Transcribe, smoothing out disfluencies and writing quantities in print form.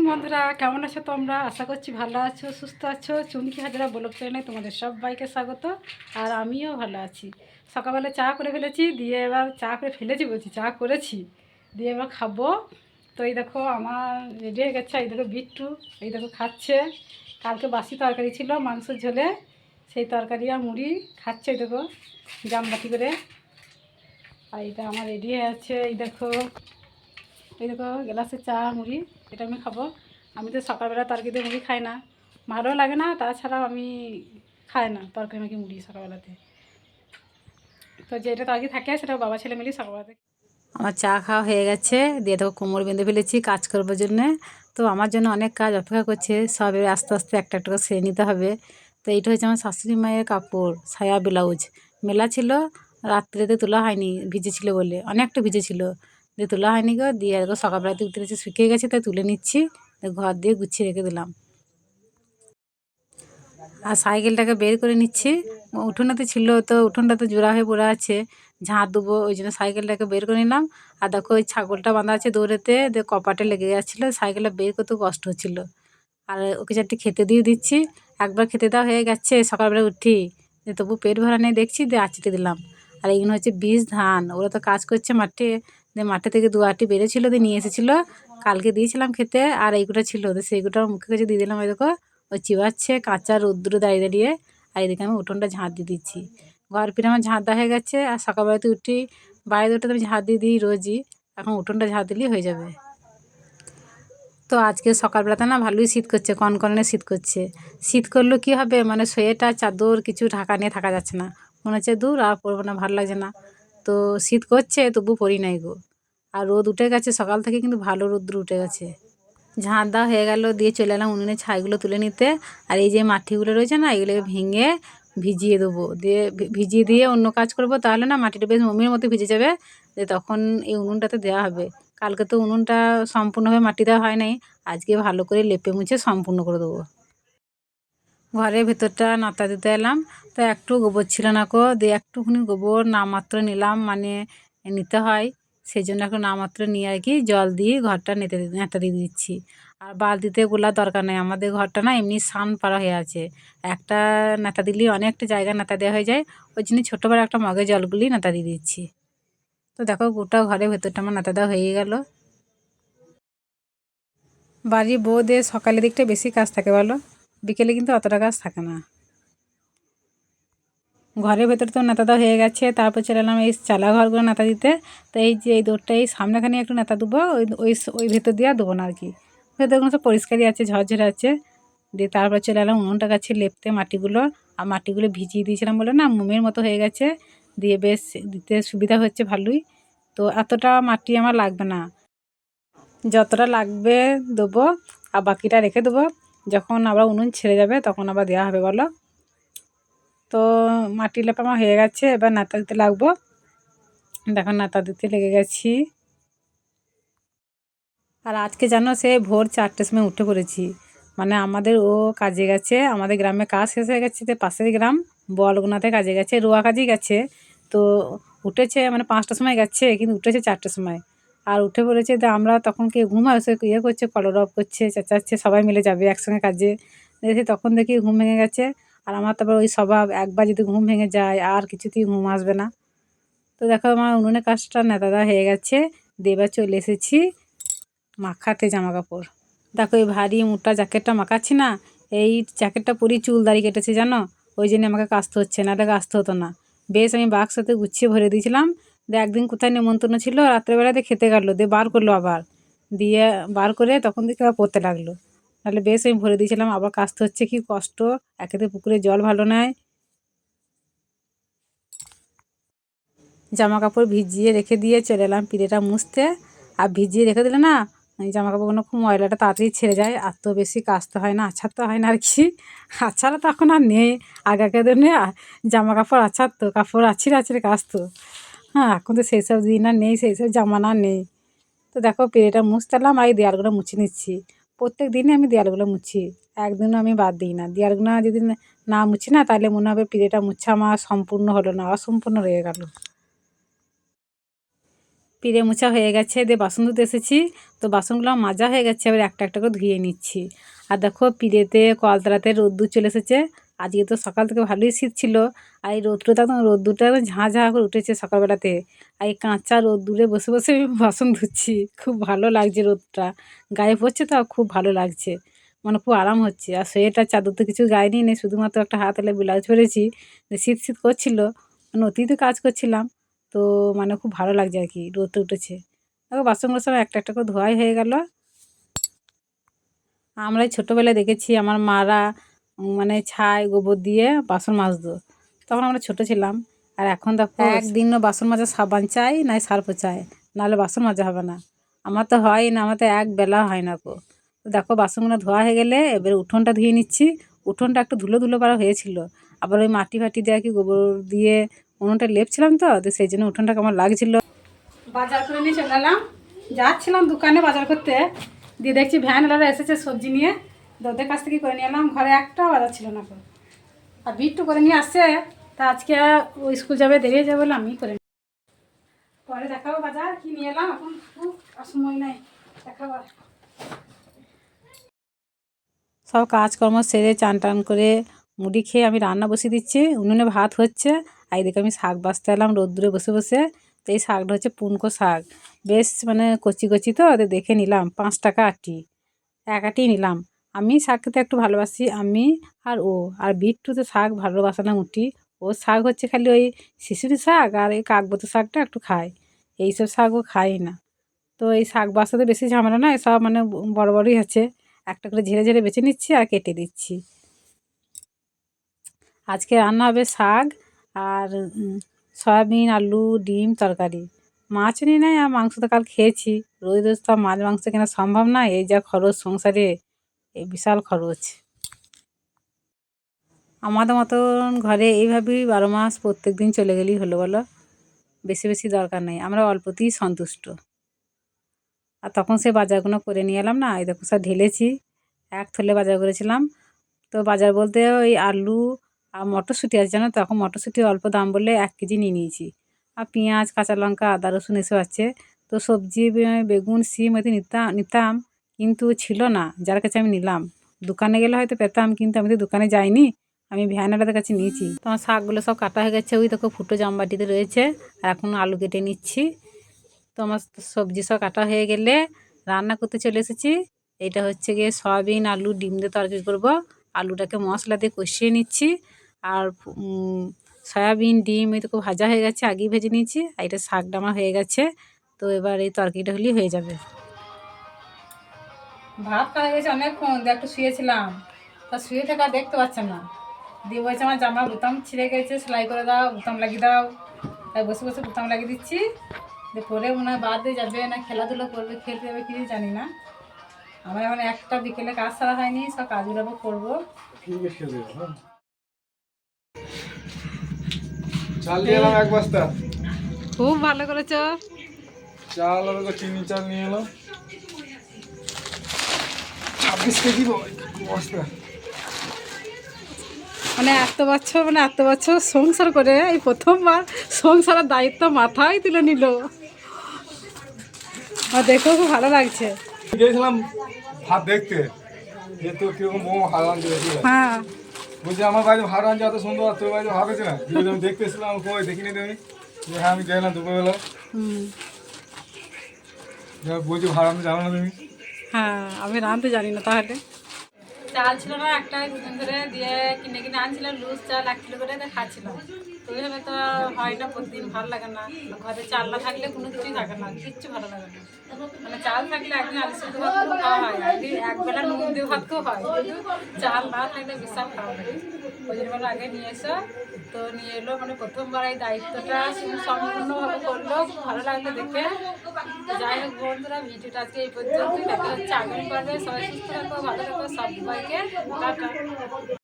বন্ধুরা, কেমন আছো তোমরা? আশা করছি ভালো আছো, সুস্থ আছো। চুমকি হাজরা ব্লগ চ্যানেলে তোমাদের সবাইকে স্বাগত। আর আমিও ভালো আছি। সকালবেলা চা করে ফেলেছি, দিয়ে এবার চা করে ফেলেছি বলছি, চা করেছি, দিয়ে এবার খাবো। তো এই দেখো আমার রেডি হয়ে গেছে। এই দেখো বিট্টু, এই দেখো খাচ্ছে। কালকে বাসি তরকারি ছিল মাংসের ঝোলে, সেই তরকারি আর মুড়ি খাচ্ছে। এই দেখো জামবাটি করে। আর এটা আমার রেডি হয়ে আছে। এই দেখো গ্লাসে চা মুড়ি, এটা আমি খাবো। আমি তো সকালবেলা তরকারি দিয়ে মুড়ি খাই না, ভালো লাগে না। তাছাড়াও আমি খাই না তরকারি মাখি মুড়ি সকালবেলাতে। তো যেটা তরকারি থাকে সেটা বাবা ছেলে মিলি সকালবেলাতে। আমার চা খাওয়া হয়ে গেছে, দিয়ে দেখো কোমর বেঁধে ফেলেছি কাজ করবার জন্যে। তো আমার জন্য অনেক কাজ অপেক্ষা করছে, সব এবার আস্তে আস্তে একটা একটা করে সেরে নিতে হবে। তো এইটা হচ্ছে আমার শাশুড়ি মায়ের কাপড়, সায়া ব্লাউজ মেলা ছিল, রাত্রেতে তোলা হয়নি, ভিজেছিল বলে, অনেকটা ভিজেছিল, দিয়ে তোলা হয়নি গো। দিয়ে এরকম সকালবেলাতে উঠে শুকিয়ে গেছে, তাই তুলে নিচ্ছি, ঘর দিয়ে গুছিয়ে রেখে দিলাম। আর সাইকেলটাকে বের করে নিচ্ছি, উঠোনেতে ছিল, তো উঠোনটা তো জোড়া হয়ে পড়ে আছে, ঝাঁট দেবো, ওই জন্য সাইকেলটাকে বের করে নিলাম। আর দেখো ওই ছাগলটা বাঁধা আছে দৌড়েতে, দিয়ে কপাটে লেগে যাচ্ছিলো, সাইকেলটা বের করতে কষ্ট হচ্ছিলো। আর ওকে চারটি খেতে দিয়ে দিচ্ছি, একবার খেতে দেওয়া হয়ে গেছে সকালবেলা উঠি, তবু পেট ভরা নেই দেখছি, দিয়ে আঁচড়ে দিলাম। আর এইগুলো হচ্ছে বীজ ধান, ওরা তো কাজ করছে মাঠে, দিয়ে মাঠে থেকে দু আটটি বেড়েছিলো, দিয়ে নিয়ে এসেছিলো, কালকে দিয়েছিলাম খেতে। আর এইগুলো ছিল, তো সেইগুলো মুখে কাছে দিয়ে দিলাম। ওই দেখো ও চিবাচ্ছে কাঁচা রোদ্দুরে দাঁড়িয়ে দাঁড়িয়ে। আর এদিকে আমি উঠোনটা ঝাঁট দিয়ে দিচ্ছি, ঘর ফিরে আমার ঝাঁট দেওয়া হয়ে গেছে। আর সকালবেলাতে উঠি, বাইরে উঠে তো আমি ঝাঁট দিয়ে দিই রোজই, এখন উঠোনটা ঝাঁট দিলেই হয়ে যাবে। তো আজকে সকালবেলাতে না ভালোই শীত করছে, কনকনে শীত করছে। শীত করলেও কী হবে, মানে সোয়েটার চাদর কিছু ঢাকা নিয়ে থাকা যাচ্ছে না, মনে হচ্ছে দূর আর পরবো না, ভালো লাগছে না। তো শীত করছে তবু পরি নাই গো। আর রোদ উঠে গেছে সকাল থেকে, কিন্তু ভালো রোদ্র উঠে গেছে। ঝাঁট দেওয়া হয়ে গেল, দিয়ে চলে এলাম উনুনে ছাইগুলো তুলে নিতে। আর এই যে মাটিগুলো রয়েছে না, এগুলোকে ভেঙে ভিজিয়ে দেবো, দিয়ে ভিজিয়ে দিয়ে অন্য কাজ করব, তাহলে না মাটিটা বেশ মমির মতো ভিজে যাবে, দিয়ে তখন এই উনুনটাতে দেওয়া হবে। কালকে তো উনুনটা সম্পূর্ণভাবে মাটি দেওয়া হয় নাই, আজকে ভালো করে লেপে মুছে সম্পূর্ণ করে দেবো। ঘরের ভেতরটা নাতা দিতে এলাম, তো একটু গোবর ছিল না কো, দিয়ে একটুখানি গোবর নামমাত্র নিলাম, মানে নিতে হয়, সেই জন্য একটু নামমাত্র নিয়ে আর কি জল দিয়ে ঘরটা নেতা দিয়ে দিচ্ছি। আর বালতিতে গোলার দরকার নেই, আমাদের ঘরটা না এমনি সান পাড়া হয়ে আছে, একটা নেতা দিলেই অনেকটা জায়গা নেতা দেওয়া হয়ে যায়, ওই জন্য ছোটো বড় একটা মগে জলগুলি নেতা দিয়ে দিচ্ছি। তো দেখো গোটা ঘরের ভেতরটা আমার নেতা দেওয়া হয়ে গেল। বাড়ির বউদের সকালের দিকটা বেশি কাজ থাকে বলো, বিকেলে কিন্তু অতটা কাজ থাকে না। ঘরের ভেতরে তো নেতা দেওয়া হয়ে গেছে, তারপর চলে এলাম এই চালা ঘরগুলো নেতা দিতে। তো এই যে এই দৌড়টা এই সামনেখানে একটু নেতা দেবো, ওই ওই ওই ভেতর দিয়ে আর দেবো না আর কি, ভেতরগুলো সব পরিষ্কারই আছে, ঝরঝরে আছে। দিয়ে তারপর চলে এলাম উনুনটা কাছে লেপতে মাটিগুলো, আর মাটিগুলো ভিজিয়ে দিয়েছিলাম বলে না মোমের মতো হয়ে গেছে, দিয়ে বেশ দিতে সুবিধা হচ্ছে ভালোই। তো এতটা মাটি আমার লাগবে না, যতটা লাগবে দেবো, আর বাকিটা রেখে দেবো, যখন আবার উনুন ছেড়ে যাবে তখন আবার দেওয়া হবে বলো। তো মাটি লেপা আমার হয়ে গেছে, এবার নেতা দিতে লাগবো। দেখো নেতা দিতে লেগে গেছি। আর আজকে জানো সে ভোর 4টের সময় উঠে পড়েছি, মানে আমাদের ও কাজে গেছে, আমাদের গ্রামে কাজ শেষ হয়ে গেছে, তো পাশের গ্রাম বলগুনাতে কাজে গেছে, রোয়া কাজেই গেছে। তো উঠেছে মানে 5টার সময় গেছে, কিন্তু উঠেছে 4টের সময়। আর উঠে পড়েছে, তো আমরা তখন কি ঘুমায় সে ইয়ে করছে, কলরব করছে, চেঁচাচ্ছে, সবাই মিলে যাবে একসঙ্গে কাজে। দেখি তখন দেখি ঘুম ভেঙে গেছে। আর আমার তারপর ওই স্বভাব, একবার যদি ঘুম ভেঙে যায় আর কিছুতেই ঘুম আসবে না। তো দেখো আমার উনুনে কাজটা নেতা দেওয়া হয়ে গেছে, দিয়ে এবার চলে এসেছি মাখাতে জামা কাপড়। দেখো এই ভারী মোটা জ্যাকেটটা মাখাচ্ছি না, এই জ্যাকেটটা পরেই চুল দাড়ি কেটেছে জানো, ওই জন্য আমাকে কাচতে হচ্ছে, নাহলে কাচতে হতো না। বেশ আমি বাক্সতে গুছিয়ে ভরে দিয়েছিলাম। দিয়ে একদিন কোথায় নেমন্তন্ন ছিল, রাত্রেবেলাতে খেতে গেলো, দিয়ে বার করলো আবার, দিয়ে বার করে তখন থেকে আবার পরতে লাগলো। নাহলে বেশ আমি ভরে দিয়েছিলাম, আবার কাচতে হচ্ছে, কি কষ্ট, একেতে পুকুরে জল ভালো নয়। জামা কাপড় ভিজিয়ে রেখে দিয়ে চলে এলাম পিড়েটা মুছতে। আর ভিজিয়ে রেখে দিলে না এই জামা কাপড়গুলো খুব ময়লাটা তাড়াতাড়ি ছেড়ে যায়, আর তো বেশি কাচতে হয় না, আছাড়তে হয় না আর কি। আছাড়া তো এখন আর নেই, আগেকার দিনে জামা কাপড় আছাড়তো, কাপড় আছড়ে আছড়ে কাচতো। হ্যাঁ, এখন তো সেই সব দিন আর নেই, সেই সব জামানা আর নেই। তো দেখো পিড়েটা মুছতে এলাম, আর এই দেয়ালগুলো মুছে নিচ্ছি। প্রত্যেক দিনই আমি দেয়ালগুলো মুছি, একদিনও আমি বাদ দিই না। দেয়ালগুলো যদি না মুছি না, তাহলে মনে হবে পিড়েটা মুছা আমার সম্পূর্ণ হলো না, অসম্পূর্ণ রয়ে গেল। পিড়ে মোছা হয়ে গেছে, দিয়ে বাসন ধুতে এসেছি। তো বাসনগুলো মাজা হয়ে গেছে, এবার একটা একটা করে ধুয়ে নিচ্ছি। আর দেখো পিড়েতে কলতলাতে রোদ্দুর চলে এসেছে। আজকে তো সকাল থেকে ভালোই শীত ছিল, আর এই রোদ্রটা তো রোদ্দুরটা ঝাঁ ঝাঁ করে উঠেছে সকালবেলাতে। আর এই কাঁচা রোদ্দুরে বসে বসে আমি বাসন ধুচ্ছি, খুব ভালো লাগছে রোদটা গায়ে পড়ছে, তো খুব ভালো লাগছে, মানে খুব আরাম হচ্ছে। আর সোয়েটার চাদর তো কিছু গায়ে নিয়ে নেই, শুধুমাত্র একটা হাতালে ব্লাউজ পরেছি। শীত শীত করছিল, মানে অতিরিক্ত কাজ করছিলাম, তো মানে খুব ভালো লাগছে আর কি, রোদটা উঠেছে। দেখো বাসনগুলো সব একটা একটা করে ধোয়াই হয়ে গেল। আমরা ছোটোবেলায় দেখেছি আমার মারা মানে ছাই গোবর দিয়ে বাসন মাজতো, তখন আমরা ছোটো ছিলাম। আর এখন দেখো একদিনও বাসন মাজা সাবান চাই নাই সার্ফ চাই, নাহলে বাসন মাজা হবে না। আমার তো হয় না, আমার তো এক বেলা হয় না গো। তো দেখো বাসনগুলো ধোয়া হয়ে গেলে এবার উঠোনটা ধুয়ে নিচ্ছি। উঠোনটা একটু ধুলো ধুলো পাড়া হয়েছিল, আবার ওই মাটি ফাটি দিয়ে কি গোবর দিয়ে উনুনটা লেপছিলাম, তো সেই জন্য উঠোনটা কেমন লাগছিল। বাজার করে নিয়ে চলে এলাম, যাচ্ছিলাম দোকানে বাজার করতে, দিয়ে দেখছি ভ্যানওয়ালারা এসেছে সবজি নিয়ে, ওদের কাছ থেকে করে নিয়ে এলাম। ঘরে একটা বাজার ছিল না, আর বিট্টু করে নিয়ে আসছে। তা আজকে ও স্কুল যাবে, দেরি হয়ে যাবে বলে আমি করে পরে দেখাবো বাজার কি নিয়ে এলাম, এখন খুব সময় নাই, দেখাবো। সব কাজকর্ম সেরে চান টান করে মুড়ি খেয়ে আমি রান্না বসিয়ে দিচ্ছি, উনুনে ভাত হচ্ছে। আর এদিকে আমি শাক বাছতে এলাম রোদ্দুরে বসে বসে। তো এই শাকটা হচ্ছে পুনকো শাক, বেশ মানে কচি কচি, তো ওদের দেখে নিলাম 5 টাকা আটি, এক আটি নিলাম। আমি শাক খেতে একটু ভালোবাসি, আমি আর ও। আর বিট্টু তো শাক ভালোবাসে না উঠি, ও শাক হচ্ছে খালি ওই শিশিরি শাক আর এই কাকবত শাকটা একটু খায়, এইসব শাকও খাই না। তো এই শাক বাছাতে বেশি ঝামেলা না, সব মানে বড় বড়ই আছে, একটা করে ঝেড়ে ঝেড়ে বেছে নিচ্ছি আর কেটে দিচ্ছি। আজকে রান্না হবে শাক আর সয়াবিন আলু ডিম তরকারি। মাছ নিয়ে নেয়, আর মাংস তো কাল খেয়েছি, রোজ রোজ তো মাছ মাংস কেনা সম্ভব না, এই যা খরচ সংসারে, এই বিশাল খরচ। আমাদের মতন ঘরে এইভাবেই 12 মাস প্রত্যেক দিন চলে গেলেই হলো বলো, বেশি বেশি দরকার নেই, আমরা অল্পতেই সন্তুষ্ট। আর তখন সে বাজারগুলো করে নিয়ে এলাম না, এই দেখো সব ঢেলেছি, এক থলে বাজার করেছিলাম। তো বাজার বলতে ওই আলু আর মটরশুঁটি আছে জানো, তখন মটরশুঁটি অল্প দাম বললে 1 কেজি নিয়ে নিয়েছি। আর পেঁয়াজ কাঁচা লঙ্কা আদা রসুন এসব আছে। তো সবজি বেগুন সিম হয়তো নিতাম, কিন্তু ছিল না, যার কাছে আমি নিলাম। দোকানে গেলে হয়তো পেতাম, কিন্তু আমি তো দোকানে যাইনি, আমি ভ্যানওয়ালাদের কাছে নিয়েছি। তো আমার শাকগুলো সব কাটা হয়ে গেছে, ওই দেখো ফুটো জামবাটিতে রয়েছে। আর এখন আলু কেটে নিচ্ছি। তো আমার সবজি সব কাটা হয়ে গেলে রান্না করতে চলে এসেছি। এটা হচ্ছে গিয়ে সয়াবিন আলু ডিম দিয়ে তরকারি করবো। আলুটাকে মশলা দিয়ে কষিয়ে নিচ্ছি, আর সয়াবিন ডিম এই তো ভাজা হয়ে গেছে, আগেই ভেজে নিয়েছি। আর এটা শাকটা আমার হয়ে গেছে, তো এবার এই তরকারিটা হলেই হয়ে যাবে। ভাত খাওয়া গেছে অনেকক্ষণ, দিয়ে একটু শুয়েছিলাম, তা শুয়ে থাকা দেখতে পাচ্ছেন না, দিয়ে বলছে আমার জামার বোতাম ছিঁড়ে গেছে, সেলাই করে দাও, বোতাম লাগিয়ে দাও। তাই বসে বসে বোতাম লাগিয়ে দিচ্ছি, যে পরে মনে হয় বাদ দিয়ে যাবে না খেলাধুলো করবে, খেলতে যাবে কিছু জানি না। আমার এখন একটা বিকেলে কাজ সারা হয়নি, সব কাজগুলো করবো। চাল নিয়ে এলাম 1 বস্তা। খুব ভালো করেছো। চাল আর চিনি চাল নিয়ে এলাম 26 কেজি বস্তা। মানে এত বছর সংসার করে এই প্রথমবার সংসারের দায়িত্ব মাথায় তুলে নিল, আর দেখো খুব ভালো লাগছে। গিয়েছিলাম ভাত দেখতে, যেহেতু কিরকম মোমো ভাত আনতে গেছিল, হ্যাঁ বলছি আমার বাড়ি ভাত আনছে এত সুন্দর, আর তোর বাড়ি ভাত আছে না, আমি দেখতে এসেছিলাম, কই দেখিনি তুমি, যে হ্যাঁ আমি গেলাম দুপুরবেলা, বলছি ভাত আনতে জানো না তুমি। হ্যাঁ আমি রাঁধতে জানি না, তাহলে চাল ছিল না একটা দুদিন ধরে, দিয়ে কিনে কিনে আনছিলাম লুজ চাল 1 কিলো করে, খাচ্ছিলাম। তো ওইভাবে তো হয় না, প্রতিদিন ভালো লাগে না, ঘরে চাল না থাকলে কোনো কিছুই থাকে না, কিচ্ছু ভালো লাগে না। মানে চাল থাকলে একদিন আলু সেদ্ধ ভাত করে খাওয়া হয়, একদিন একবেলা নুন দিয়ে ভাত খাওয়া হয়, কিন্তু চাল না থাকলে বিশাল খাওয়া লাগে। ওই জন্য আগে নিয়ে এসো, তো নিয়ে এলো, মানে প্রথমবার এই দায়িত্বটা সম্পূর্ণভাবে করলো, ভালো লাগলো দেখে। যাই হোক বন্ধুরা, ভিডিওটা আজকে এই পর্যন্তই, দেখা হচ্ছে আগামী পর্বে। সবাই সুস্থ থাকো, ভালো থাকো, সবাইকে টাটা।